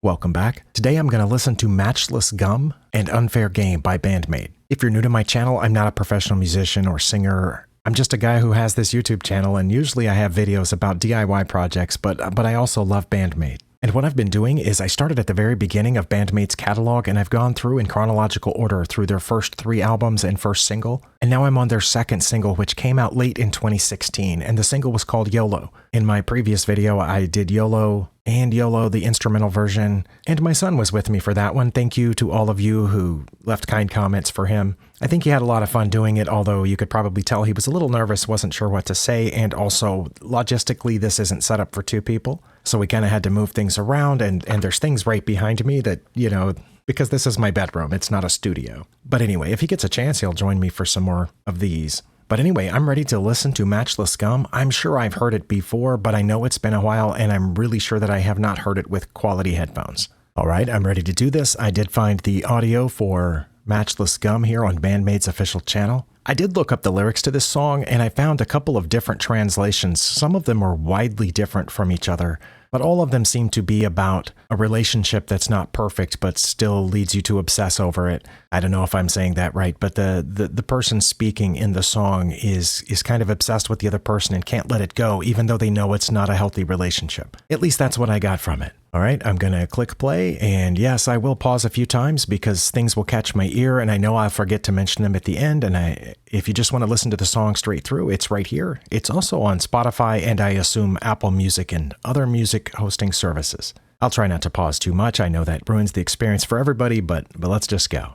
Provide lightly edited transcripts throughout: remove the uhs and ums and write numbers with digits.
Welcome back. Today I'm going to listen to Matchless Gum and Unfair Game by Band-Maid. If you're new to my channel, I'm not a professional musician or singer. I'm just a guy who has this YouTube channel, and usually I have videos about DIY projects, but I also love Band-Maid. And what I've been doing is I started at the very beginning of Band-Maid's catalog, and I've gone through in chronological order through their first 3 albums and first single. And now I'm on their second single, which came out late in 2016, and the single was called YOLO. In my previous video, I did YOLO and YOLO, the instrumental version, and my son was with me for that one. Thank you to all of you who left kind comments for him. I think he had a lot of fun doing it, although you could probably tell he was a little nervous, wasn't sure what to say, and also, logistically, this isn't set up for 2 people. So we kind of had to move things around, and there's things right behind me that, you know, because this is my bedroom, it's not a studio. But anyway, if he gets a chance, he'll join me for some more of these. But anyway, I'm ready to listen to Matchless Gum. I'm sure I've heard it before, but I know it's been a while, and I'm really sure that I have not heard it with quality headphones. All right, I'm ready to do this. I did find the audio for Matchless Gum here on Band-Maid's official channel. I did look up the lyrics to this song, and I found a couple of different translations. Some of them are widely different from each other, but all of them seem to be about a relationship that's not perfect, but still leads you to obsess over it. I don't know if I'm saying that right, but the person speaking in the song is kind of obsessed with the other person and can't let it go, even though they know it's not a healthy relationship. At least that's what I got from it. All right, I'm going to click play, and yes, I will pause a few times because things will catch my ear, and I know I'll forget to mention them at the end, and if you just want to listen to the song straight through, it's right here. It's also on Spotify, and I assume Apple Music and other music hosting services. I'll try not to pause too much. I know that ruins the experience for everybody, but let's just go.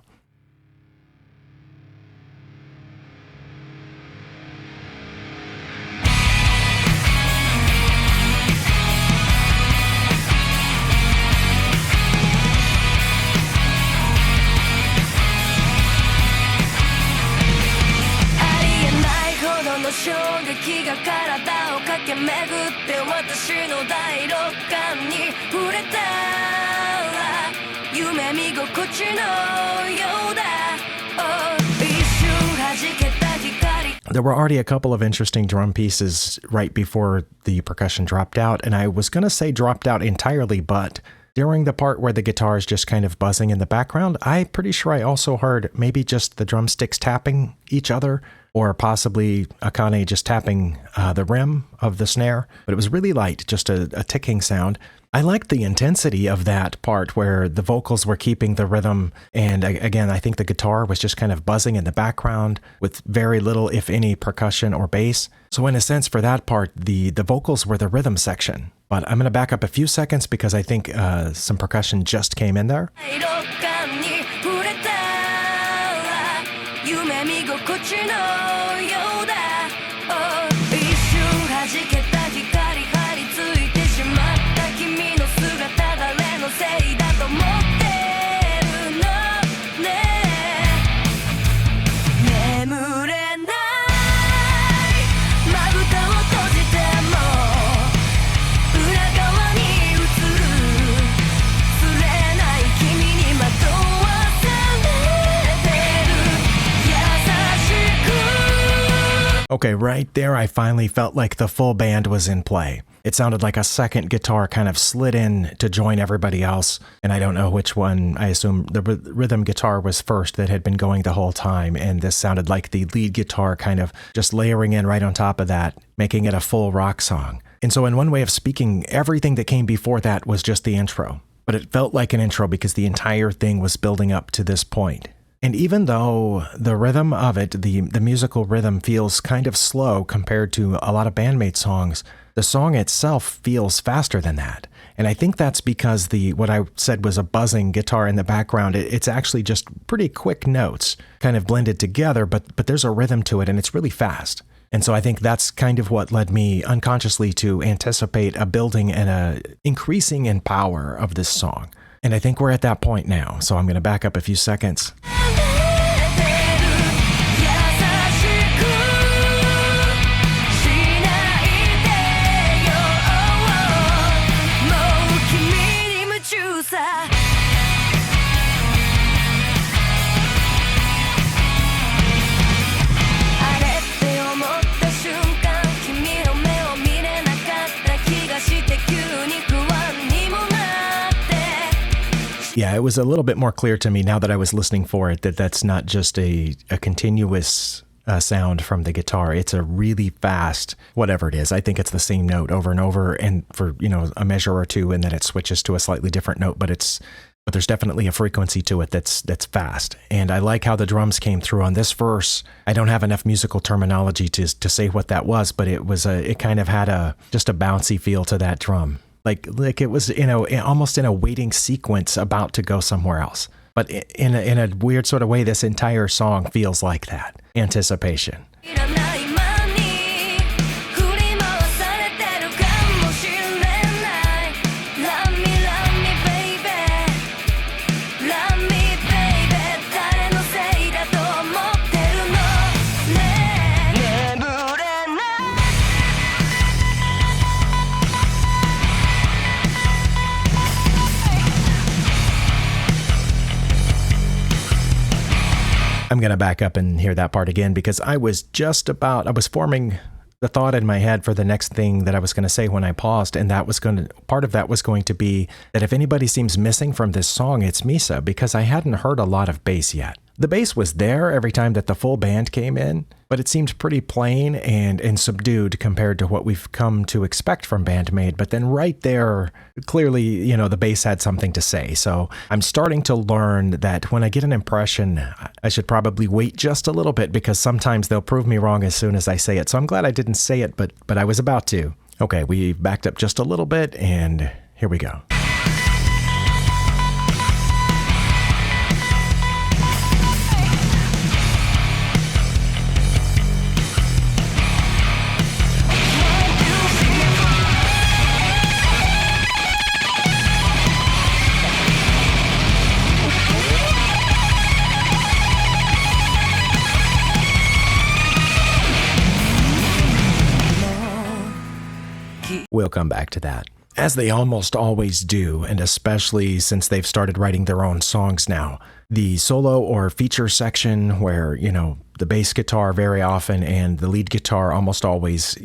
There were already a couple of interesting drum pieces right before the percussion dropped out, and I was going to say dropped out entirely, but during the part where the guitar is just kind of buzzing in the background, I'm pretty sure I also heard maybe just the drumsticks tapping each other, or possibly Akane just tapping the rim of the snare, but it was really light, just a ticking sound. I liked the intensity of that part where the vocals were keeping the rhythm, and again, I think the guitar was just kind of buzzing in the background with very little, if any, percussion or bass. So in a sense, for that part, the vocals were the rhythm section. But I'm going to back up a few seconds because I think some percussion just came in there. Okay, right there I finally felt like the full band was in play. It sounded like a second guitar kind of slid in to join everybody else, and I don't know which one. I assume the rhythm guitar was first that had been going the whole time, and this sounded like the lead guitar kind of just layering in right on top of that, making it a full rock song. And so in one way of speaking, everything that came before that was just the intro. But it felt like an intro because the entire thing was building up to this point. And even though the rhythm of it, the musical rhythm feels kind of slow compared to a lot of Band-Maid songs, the song itself feels faster than that. And I think that's because what I said was a buzzing guitar in the background, it's actually just pretty quick notes kind of blended together, but there's a rhythm to it and it's really fast. And so I think that's kind of what led me unconsciously to anticipate a building and a increasing in power of this song. And I think we're at that point now, so I'm going to back up a few seconds. Yeah, it was a little bit more clear to me now that I was listening for it that that's not just a continuous sound from the guitar. It's a really fast, whatever it is. I think it's the same note over and over, and for a measure or two, and then it switches to a slightly different note. But there's definitely a frequency to it that's fast. And I like how the drums came through on this verse. I don't have enough musical terminology to say what that was, but it kind of had just a bouncy feel to that drum. Like it was almost in a waiting sequence about to go somewhere else. But in a weird sort of way, this entire song feels like that. Anticipation. I'm going to back up and hear that part again because I was forming the thought in my head for the next thing that I was going to say when I paused. And part of that was going to be that if anybody seems missing from this song, it's Misa, because I hadn't heard a lot of bass yet. The bass was there every time that the full band came in, but it seemed pretty plain and subdued compared to what we've come to expect from Band-Maid. But then right there, clearly, the bass had something to say. So I'm starting to learn that when I get an impression, I should probably wait just a little bit because sometimes they'll prove me wrong as soon as I say it. So I'm glad I didn't say it, but I was about to. Okay, we backed up just a little bit and here we go. We'll come back to that. As they almost always do, and especially since they've started writing their own songs now, the solo or feature section where, the bass guitar very often and the lead guitar almost always,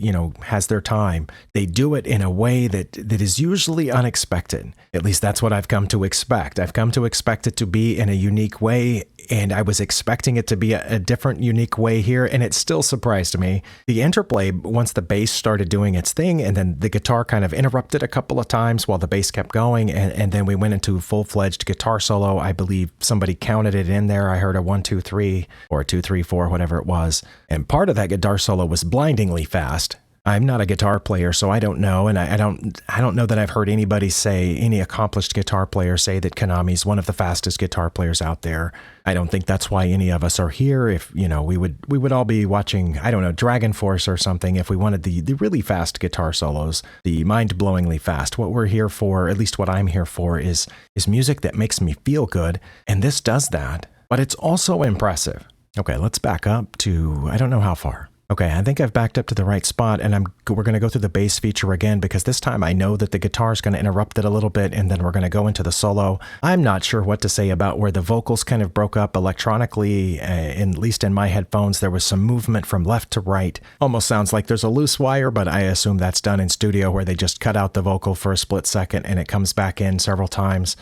has their time. They do it in a way that is usually unexpected. At least that's what I've come to expect. I've come to expect it to be in a unique way, and I was expecting it to be a different, unique way here, and it still surprised me. The interplay, once the bass started doing its thing, and then the guitar kind of interrupted a couple of times while the bass kept going, and then we went into full-fledged guitar solo. I believe somebody counted it in there. I heard a 1, 2, 3, or a 2, 3, 4, whatever it was. And part of that guitar solo was blindingly fast. I'm not a guitar player, so I don't know, and I don't know that I've heard any accomplished guitar player say that Konami's one of the fastest guitar players out there. I don't think that's why any of us are here. If we would all be watching, I don't know, Dragon Force or something if we wanted the really fast guitar solos, the mind-blowingly fast. What we're here for, at least what I'm here for, is music that makes me feel good, and this does that. But it's also impressive. Okay, let's back up to I don't know how far. Okay, I think I've backed up to the right spot, and we're going to go through the bass feature again because this time I know that the guitar is going to interrupt it a little bit, and then we're going to go into the solo. I'm not sure what to say about where the vocals kind of broke up electronically, at least in my headphones. There was some movement from left to right. Almost sounds like there's a loose wire, but I assume that's done in studio where they just cut out the vocal for a split second and it comes back in several times.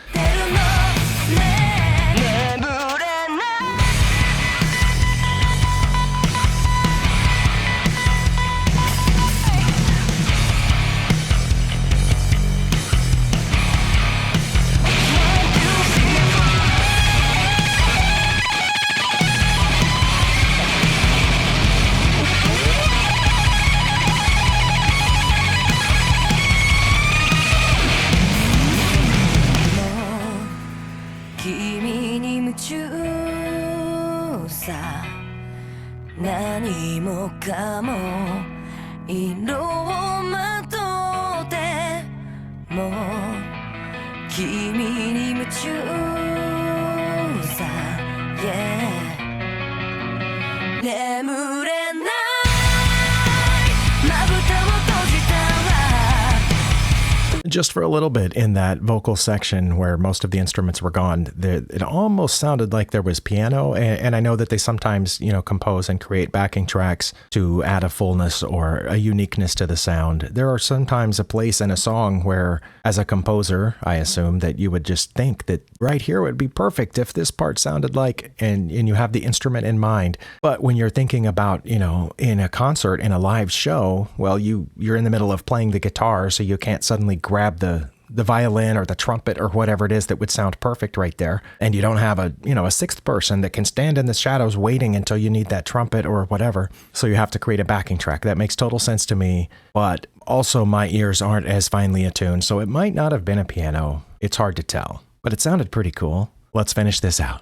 just for a little bit in that vocal section where most of the instruments were gone, it almost sounded like there was piano. And I know that they sometimes, compose and create backing tracks to add a fullness or a uniqueness to the sound. There are sometimes a place in a song where, as a composer, I assume that you would just think that right here would be perfect if this part sounded like, and you have the instrument in mind. But when you're thinking about, in a concert, in a live show, well, you're in the middle of playing the guitar, so you can't suddenly grab the violin or the trumpet or whatever it is that would sound perfect right there. And you don't have a sixth person that can stand in the shadows waiting until you need that trumpet or whatever. So you have to create a backing track. That makes total sense to me. But also my ears aren't as finely attuned, so it might not have been a piano. It's hard to tell. But it sounded pretty cool. Let's finish this out.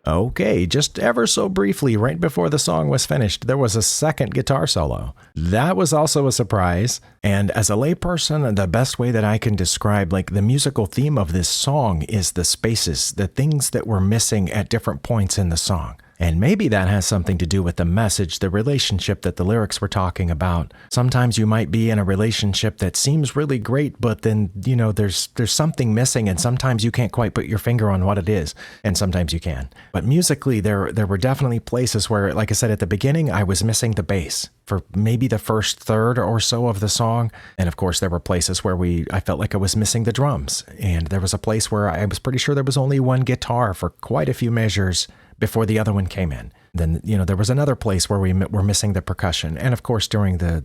Okay, just ever so briefly, right before the song was finished, there was a second guitar solo. That was also a surprise, and as a layperson, the best way that I can describe the musical theme of this song is the spaces, the things that were missing at different points in the song. And maybe that has something to do with the message, the relationship that the lyrics were talking about. Sometimes you might be in a relationship that seems really great, but then, there's something missing, and sometimes you can't quite put your finger on what it is, and sometimes you can. But musically, there were definitely places where, like I said at the beginning, I was missing the bass for maybe the first third or so of the song. And of course, there were places where I felt like I was missing the drums. And there was a place where I was pretty sure there was only one guitar for quite a few measures before the other one came in. Then, there was another place where we were missing the percussion. And of course, during the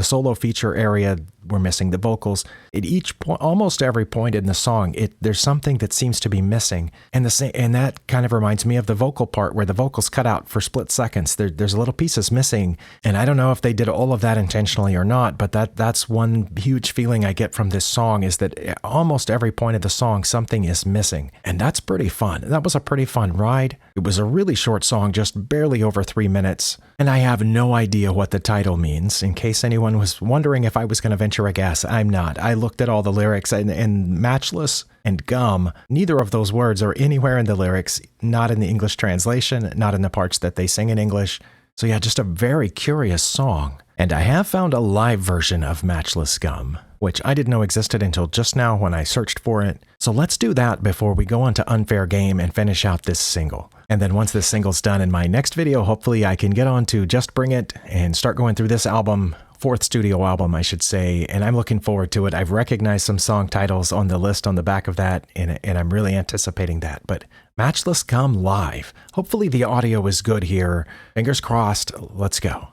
solo feature area, we're missing the vocals. At almost every point in the song, there's something that seems to be missing. And that kind of reminds me of the vocal part where the vocals cut out for split seconds. There's little pieces missing. And I don't know if they did all of that intentionally or not, but that's one huge feeling I get from this song, is that at almost every point of the song, something is missing. And that's pretty fun. That was a pretty fun ride. It was a really short song, just barely over 3 minutes. And I have no idea what the title means. In case anyone was wondering if I was going to venture a guess, I'm not. I looked at all the lyrics, and matchless and gum, neither of those words are anywhere in the lyrics, not in the English translation, not in the parts that they sing in English. So yeah, just a very curious song. And I have found a live version of Matchless Gum, which I didn't know existed until just now when I searched for it. So let's do that before we go on to Unfair Game and finish out this single. And then once this single's done in my next video, hopefully I can get on to Just Bring It and start going through this album, fourth studio album, I should say, and I'm looking forward to it. I've recognized some song titles on the list on the back of that, and I'm really anticipating that. But Matchless Gum live. Hopefully the audio is good here. Fingers crossed. Let's go.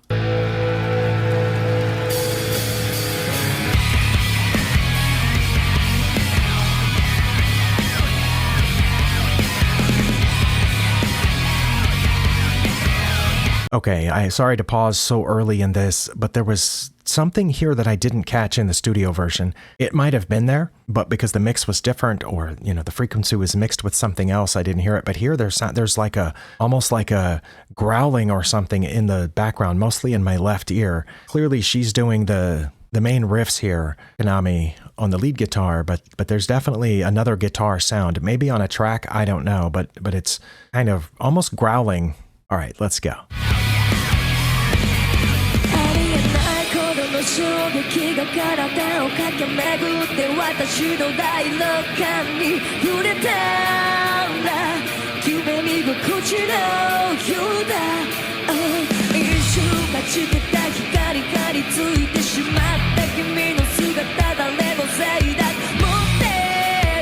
Okay, sorry to pause so early in this, but there was something here that I didn't catch in the studio version. It might have been there, but because the mix was different, or the frequency was mixed with something else, I didn't hear it. But here there's almost like a growling or something in the background, mostly in my left ear. Clearly she's doing the main riffs here, Konami, on the lead guitar, but there's definitely another guitar sound, maybe on a track, I don't know, but it's kind of almost growling. All right, let's go. 衝撃が体を駆け巡って私の第六感に触れたんだ夢見心地のようだ、一瞬待ちけた光がりついてしまった君の姿誰のせいだ持って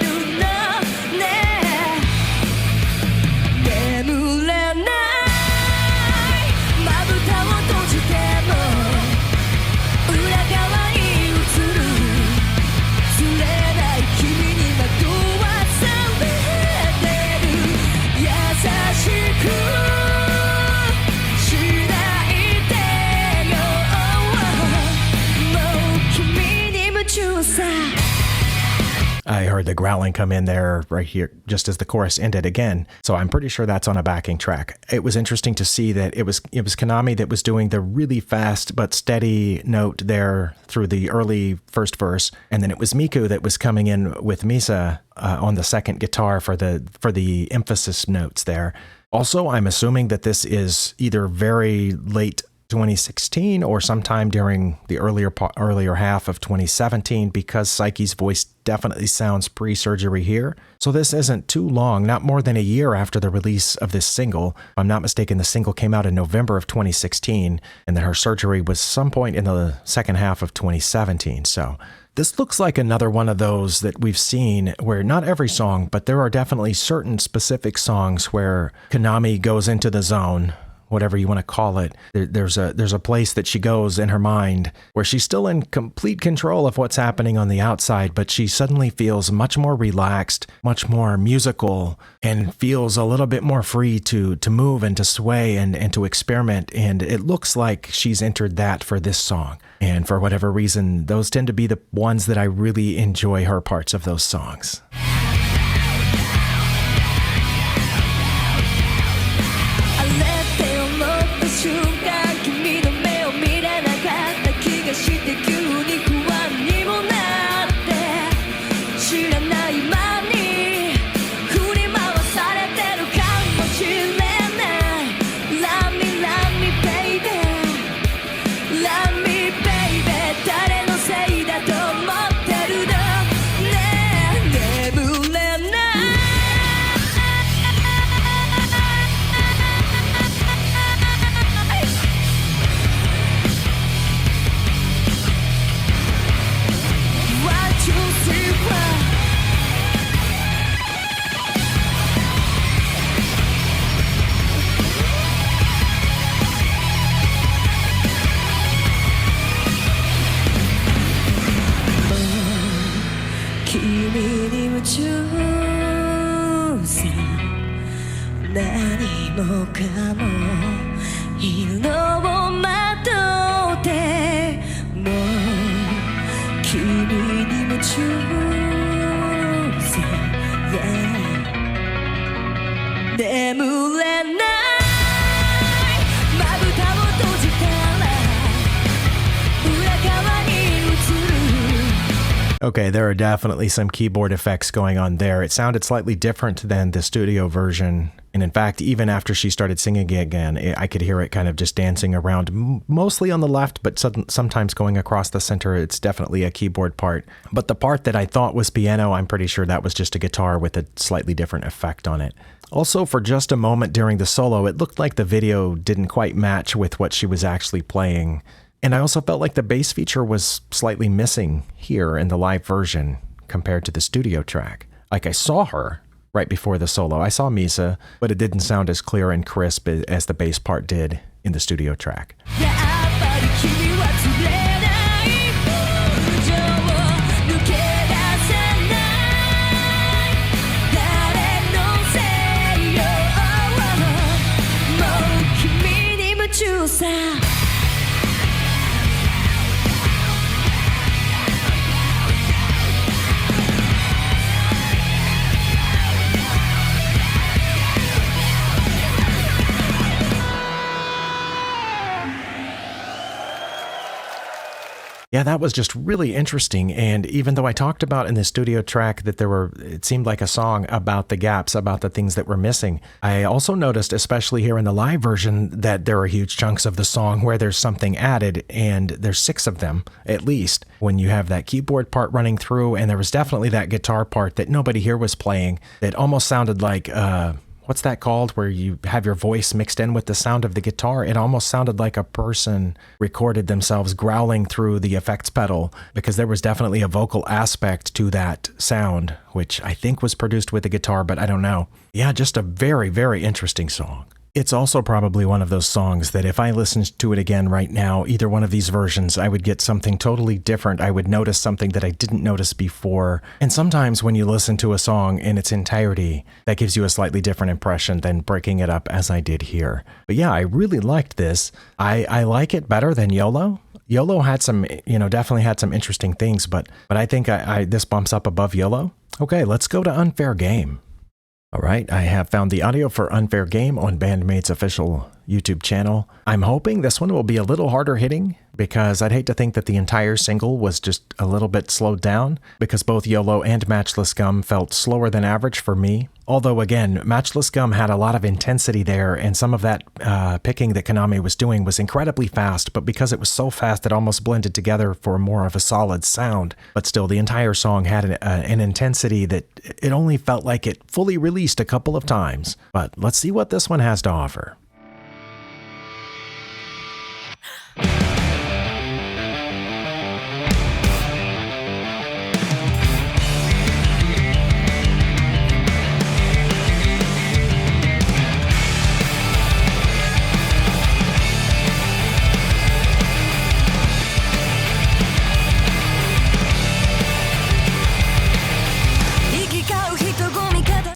るのね眠れないまぶたを閉じても裏側に映る釣れない君に惑わされてる優しくしないでよ I heard the growling come in there right here just as the chorus ended again. So I'm pretty sure that's on a backing track. It was interesting to see that it was Konami that was doing the really fast but steady note there through the early first verse, and then it was Miku that was coming in with Misa on the second guitar for the emphasis notes there. Also, I'm assuming that this is either very late 2016 or sometime during the earlier half of 2017, because Psyche's voice definitely sounds pre-surgery here. So this isn't too long, not more than a year after the release of this single. If I'm not mistaken, the single came out in November of 2016, and then her surgery was some point in the second half of 2017. So this looks like another one of those that we've seen where not every song, but there are definitely certain specific songs where Konami goes into the zone, whatever you want to call it. There's a place that she goes in her mind where she's still in complete control of what's happening on the outside, but she suddenly feels much more relaxed, much more musical, and feels a little bit more free to move and to sway and to experiment. And it looks like she's entered that for this song. And for whatever reason, those tend to be the ones that I really enjoy her parts of those songs. Okay, there are definitely some keyboard effects going on there. It sounded slightly different than the studio version. And in fact, even after she started singing again, I could hear it kind of just dancing around, mostly on the left, but sometimes going across the center. It's definitely a keyboard part. But the part that I thought was piano, I'm pretty sure that was just a guitar with a slightly different effect on it. Also, for just a moment during the solo, it looked like the video didn't quite match with what she was actually playing. And I also felt like the bass feature was slightly missing here in the live version compared to the studio track. Like I saw her right before the solo. I saw Misa, but it didn't sound as clear and crisp as the bass part did in the studio track. Yeah, that was just really interesting. And even though I talked about in the studio track that it seemed like a song about the gaps, about the things that were missing, I also noticed, especially here in the live version, that there are huge chunks of the song where there's something added, and there's 6 of them, at least, when you have that keyboard part running through. And there was definitely that guitar part that nobody here was playing that almost sounded like, what's that called, where you have your voice mixed in with the sound of the guitar? It almost sounded like a person recorded themselves growling through the effects pedal, because there was definitely a vocal aspect to that sound, which I think was produced with the guitar, but I don't know. Yeah, just a very, very interesting song. It's also probably one of those songs that if I listened to it again right now, either one of these versions, I would get something totally different. I would notice something that I didn't notice before. And sometimes when you listen to a song in its entirety, that gives you a slightly different impression than breaking it up as I did here. But yeah, I really liked this. I like it better than YOLO. YOLO had some, definitely had some interesting things, but I think this bumps up above YOLO. Okay, let's go to Unfair Game. All right, I have found the audio for Unfair Game on Band-Maid's official YouTube channel. I'm hoping this one will be a little harder hitting because I'd hate to think that the entire single was just a little bit slowed down because both YOLO and Matchless Gum felt slower than average for me. Although again, Matchless Gum had a lot of intensity there and some of that picking that Konami was doing was incredibly fast, but because it was so fast it almost blended together for more of a solid sound. But still, the entire song had an intensity that it only felt like it fully released a couple of times. But let's see what this one has to offer.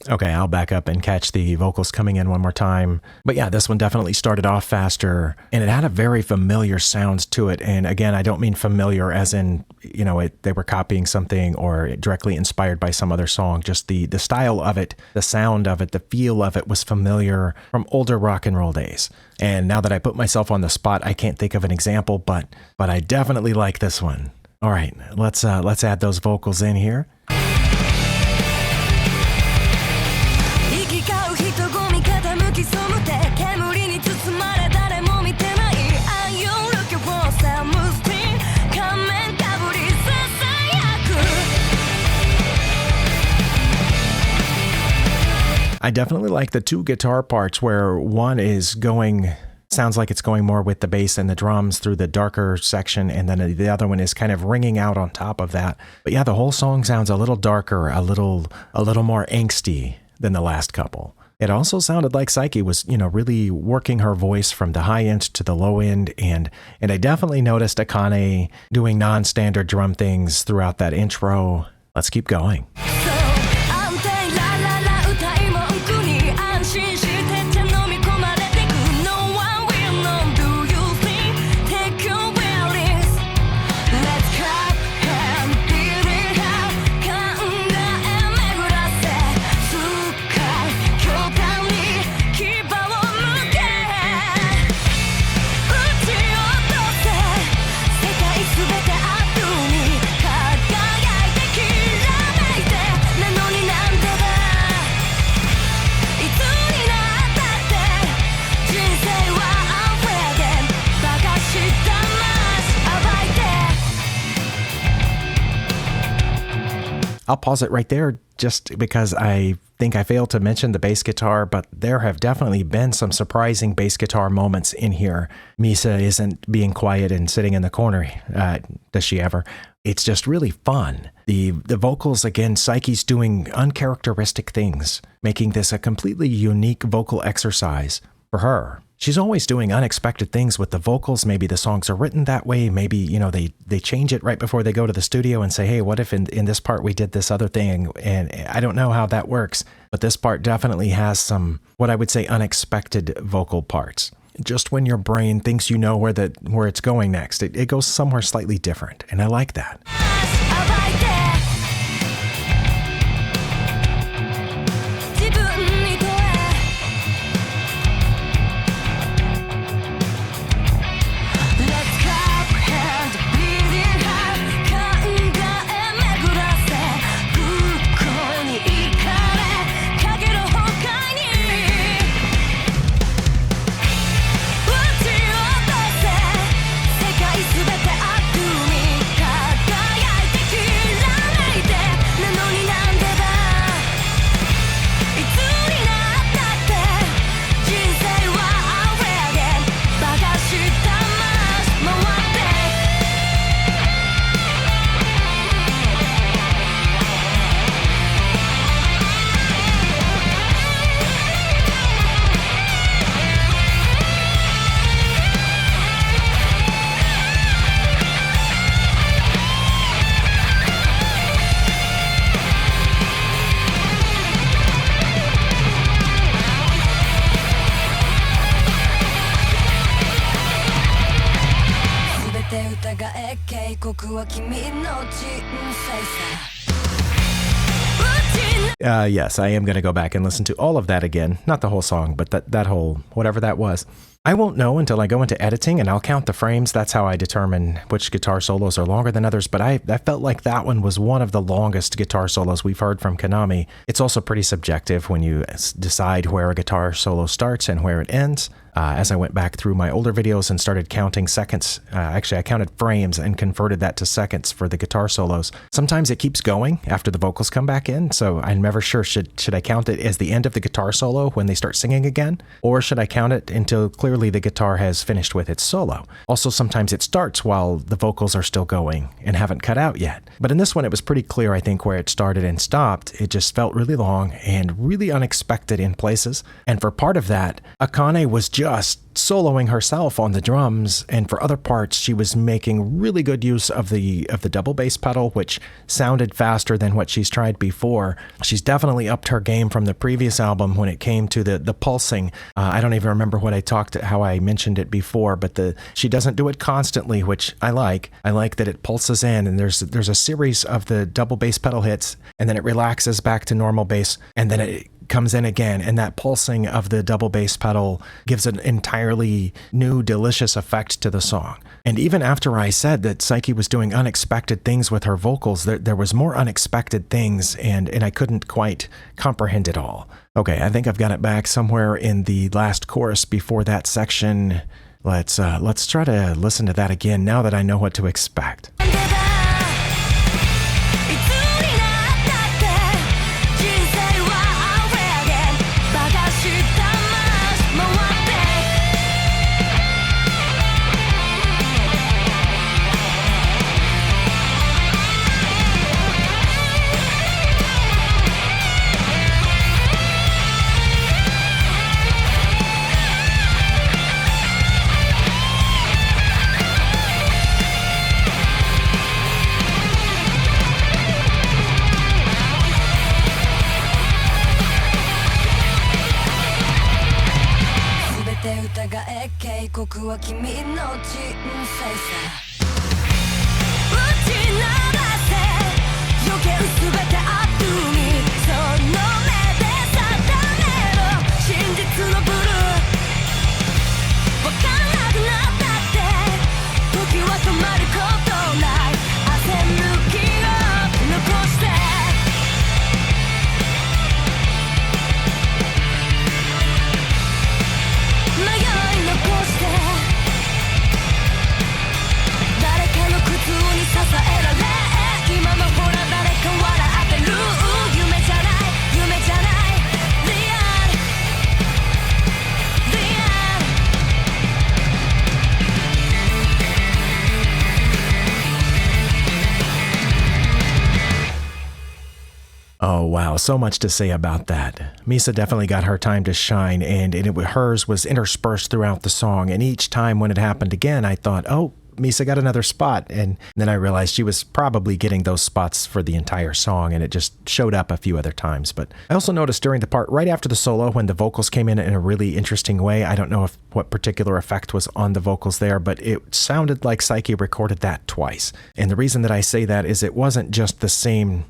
Okay, I'll back up and catch the vocals coming in one more time. But yeah, this one definitely started off faster and it had a very familiar sound to it. And again, I don't mean familiar as in, you know, they were copying something or directly inspired by some other song. Just the style of it, the sound of it, the feel of it was familiar from older rock and roll days. And now that I put myself on the spot, I can't think of an example, but I definitely like this one. All right, let's add those vocals in here. I definitely like the two guitar parts where one is sounds like it's going more with the bass and the drums through the darker section, and then the other one is kind of ringing out on top of that. But yeah, the whole song sounds a little darker, a little more angsty than the last couple. It also sounded like Psyche was, you know, really working her voice from the high end to the low end, and I definitely noticed Akane doing non-standard drum things throughout that intro. Let's keep going. I'll pause it right there just because I think I failed to mention the bass guitar, but there have definitely been some surprising bass guitar moments in here. Misa isn't being quiet and sitting in the corner, does she ever? It's just really fun. The vocals, again, Psyche's doing uncharacteristic things, making this a completely unique vocal exercise for her. She's always doing unexpected things with the vocals. Maybe the songs are written that way. Maybe, you know, they change it right before they go to the studio and say, hey, what if in this part we did this other thing? And I don't know how that works, but this part definitely has some, what I would say, unexpected vocal parts. Just when your brain thinks you know where it's going next, it goes somewhere slightly different. And I like that. Yes, I am going to go back and listen to all of that again. Not the whole song, but that whole, whatever that was. I won't know until I go into editing and I'll count the frames. That's how I determine which guitar solos are longer than others. But I felt like that one was one of the longest guitar solos we've heard from Konami. It's also pretty subjective when you decide where a guitar solo starts and where it ends. As I went back through my older videos and started counting seconds, actually I counted frames and converted that to seconds for the guitar solos. Sometimes it keeps going after the vocals come back in, so I'm never sure, should I count it as the end of the guitar solo when they start singing again? Or should I count it until clearly the guitar has finished with its solo? Also, sometimes it starts while the vocals are still going and haven't cut out yet. But in this one, it was pretty clear, I think, where it started and stopped. It just felt really long and really unexpected in places. And for part of that, Akane was just soloing herself on the drums, and for other parts she was making really good use of the double bass pedal, which sounded faster than what she's tried before. She's definitely upped her game from the previous album when it came to the pulsing. I don't even remember how I mentioned it before, but she doesn't do it constantly, which I like. I like that it pulses in, and there's a series of the double bass pedal hits, and then it relaxes back to normal bass, and then it comes in again, and that pulsing of the double bass pedal gives an entirely new, delicious effect to the song. And even after I said that Psyche was doing unexpected things with her vocals, there was more unexpected things, and I couldn't quite comprehend it all. Okay, I think I've got it back somewhere in the last chorus before that section. Let's try to listen to that again now that I know what to expect. Oh, wow. So much to say about that. Misa definitely got her time to shine, and hers was interspersed throughout the song. And each time when it happened again, I thought, oh, Misa got another spot. And then I realized she was probably getting those spots for the entire song, and it just showed up a few other times. But I also noticed during the part right after the solo, when the vocals came in a really interesting way, I don't know what particular effect was on the vocals there, but it sounded like Psyche recorded that twice. And the reason that I say that is it wasn't just the same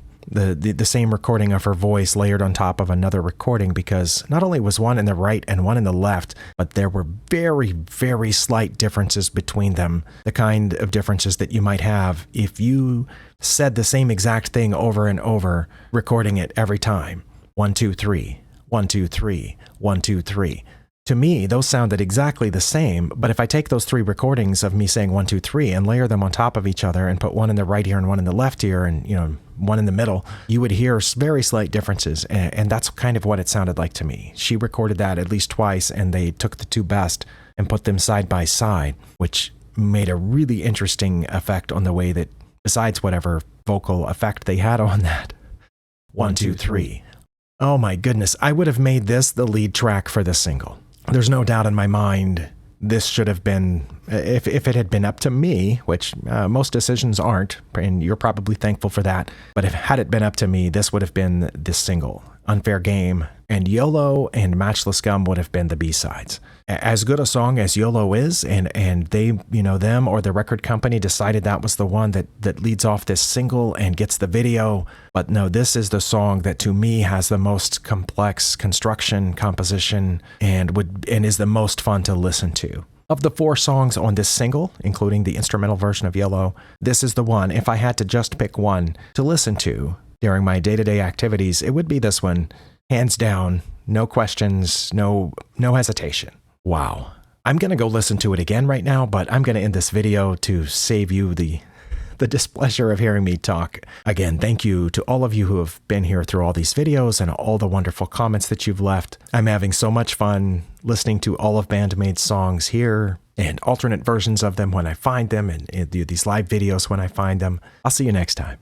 recording of her voice layered on top of another recording, because not only was one in the right and one in the left, but there were very, very slight differences between them, the kind of differences that you might have if you said the same exact thing over and over, recording it every time. 1, 2, 3, 1, 2, 3, 1, 2, 3. To me, those sounded exactly the same, but if I take those three recordings of me saying 1, 2, 3 and layer them on top of each other and put one in the right ear and one in the left ear and, one in the middle, you would hear very slight differences, and that's kind of what it sounded like to me. She recorded that at least twice, and they took the two best and put them side by side, which made a really interesting effect on the way that, besides whatever vocal effect they had on that. 1, 2, 3. Oh my goodness, I would have made this the lead track for this single. There's no doubt in my mind this should have been, if it had been up to me, which most decisions aren't, and you're probably thankful for that, but had it been up to me, this would have been this single. Unfair Game, and YOLO and Matchless Gum would have been the B-sides. As good a song as YOLO is, and they, them or the record company decided that was the one that leads off this single and gets the video. But no, this is the song that to me has the most complex construction, composition, and is the most fun to listen to. Of the 4 songs on this single, including the instrumental version of YOLO, this is the one. If I had to just pick one to listen to during my day-to-day activities, it would be this one, hands down, no questions, no hesitation. Wow. I'm going to go listen to it again right now, but I'm going to end this video to save you the displeasure of hearing me talk. Again, thank you to all of you who have been here through all these videos and all the wonderful comments that you've left. I'm having so much fun listening to all of Band-Maid's songs here and alternate versions of them when I find them and do these live videos when I find them. I'll see you next time.